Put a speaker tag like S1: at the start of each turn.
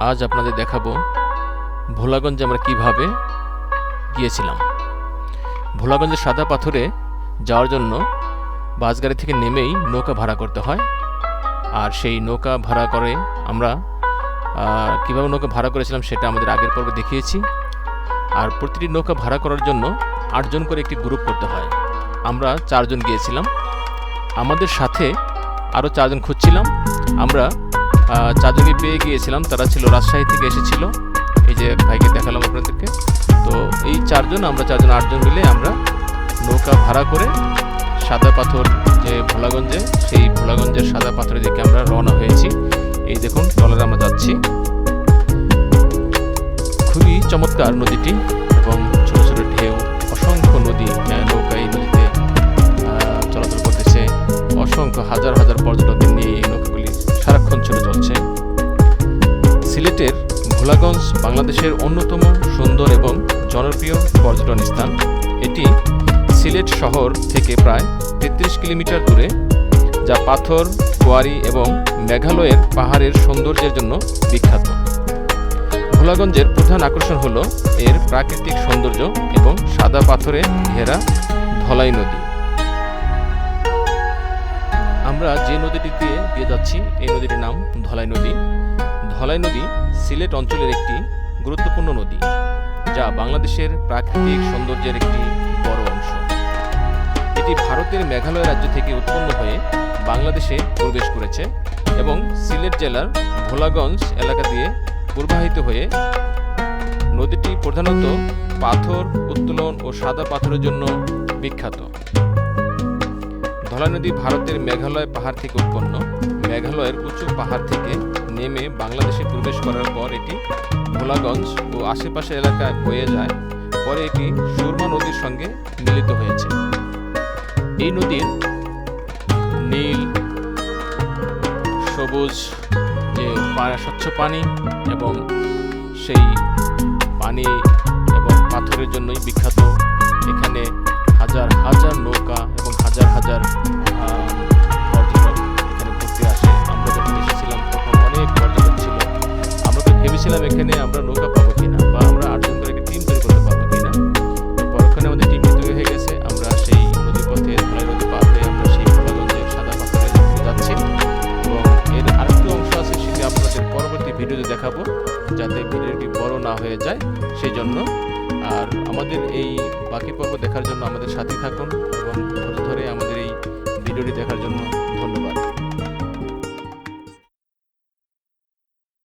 S1: আজ আপনাদের দেখাবো ভোলাগঞ্জে আমরা কিভাবে গিয়েছিলাম। ভোলাগঞ্জের সাদা পাথরে যাওয়ার জন্য বাসগাড়ি থেকে নেমেই নৌকা ভাড়া করতে হয়। আর সেই নৌকা ভাড়া করে আমরা কিভাবে নৌকা ভাড়া করেছিলাম সেটা আমাদের আগের পর্বে দেখিয়েছি। আর প্রতিটি নৌকা ভাড়া করার জন্য 8 জন করে একটি গ্রুপ করতে হয়। আমরা 4 জন গিয়েছিলাম, আমাদের সাথে আরও 4 জন খুঁজছিলাম। আমরা 4 জনই পেয়ে গিয়েছিলাম। তারা ছিল রাজশাহী থেকে এসেছিল, এই যে ভাইকে দেখালাম আপনাদেরকে। তো এই 4 জন, আমরা 4 জন 8 জন মিলে আমরা নৌকা ভাড়া করে সাদা পাথর যে ভোলাগঞ্জে, সেই ভোলাগঞ্জের সাদা পাথরের দিকে আমরা রওনা হয়েছি। এই দেখুন ট্রলারে আমরা যাচ্ছি। খুবই চমৎকার নদীটি এবং ছোট ছোট ঢেউ, অসংখ্য নদী নৌকা এই নদীতে চলাচল করতেছে। অসংখ্য হাজার হাজার পর্যটকদের নিয়ে এই নৌকাগুলি সারাক্ষণ ছুটে চলছে। সিলেটের ভোলাগঞ্জ বাংলাদেশের অন্যতম সুন্দর এবং জনপ্রিয় পর্যটন স্থান। এটি সিলেট শহর থেকে প্রায় 33 কিলোমিটার দূরে, যা পাথর, কোয়ারি এবং মেঘালয়ের পাহাড়ের সৌন্দর্যের জন্য বিখ্যাত। ভোলাগঞ্জের প্রধান আকর্ষণ হল এর প্রাকৃতিক সৌন্দর্য এবং সাদা পাথরে ঘেরা ধলাই নদী। আমরা যে নদীটি দিয়ে যাচ্ছি, এই নদীটির নাম ধলাই নদী। ধলাই নদী সিলেট অঞ্চলের একটি গুরুত্বপূর্ণ নদী, যা বাংলাদেশের প্রাকৃতিক সৌন্দর্যের একটি বড় অংশ। এটি ভারতের মেঘালয় রাজ্য থেকে উৎপন্ন হয়ে বাংলাদেশে প্রবেশ করেছে এবং সিলেট জেলার ভোলাগঞ্জ এলাকা দিয়ে প্রবাহিত হয়ে নদীটি প্রধানত পাথর উত্তোলন ও সাদা পাথরের জন্য বিখ্যাত। ধলাই নদী ভারতের মেঘালয় পাহাড় থেকে উৎপন্ন। মেঘালয়ের উঁচু পাহাড় থেকে নেমে বাংলাদেশে প্রবেশ করার পর এটি ভোলাগঞ্জ ও আশেপাশের এলাকায় বয়ে যায়। পরে এটি সুরমা নদীর সঙ্গে মিলিত হয়েছে। এই নদীর নীল সবুজ যে স্বচ্ছ পানি এবং সেই পানি এবং পাথরের জন্যই বিখ্যাত। এখানে হাজার হাজার নৌকা এবং হাজার হাজার পর্যটক এখানে ঘুরতে আসে। আমরা যখন এসেছিলাম তখন অনেক পর্যটক ছিল। আমরা তো ভেবেছিলাম এখানে আমরা নৌকা পাবো কিনা, বা আমরা 8 জন করে একটা টিম তৈরি করতে পারবো কিনা। তো পরক্ষণে আমাদের টিমটি তৈরি হয়ে গেছে। আমরা সেই নদী পথে, ধলাই নদী পার হয়ে আমরা সেই ভোলাগঞ্জের সাদা পাথরে যাচ্ছি এবং এর আরেকটি অংশ আছে, সেটি আপনাদের পরবর্তী ভিডিওতে দেখাবো, যাতে ভিডিওটি বড় না হয়ে যায় সেই জন্য। আর আমাদের এই বাকি পর্ব দেখার জন্য আমাদের সাথে থাকুন এবং ধৈর্য ধরে আমাদের এই ভিডিওটি দেখার জন্য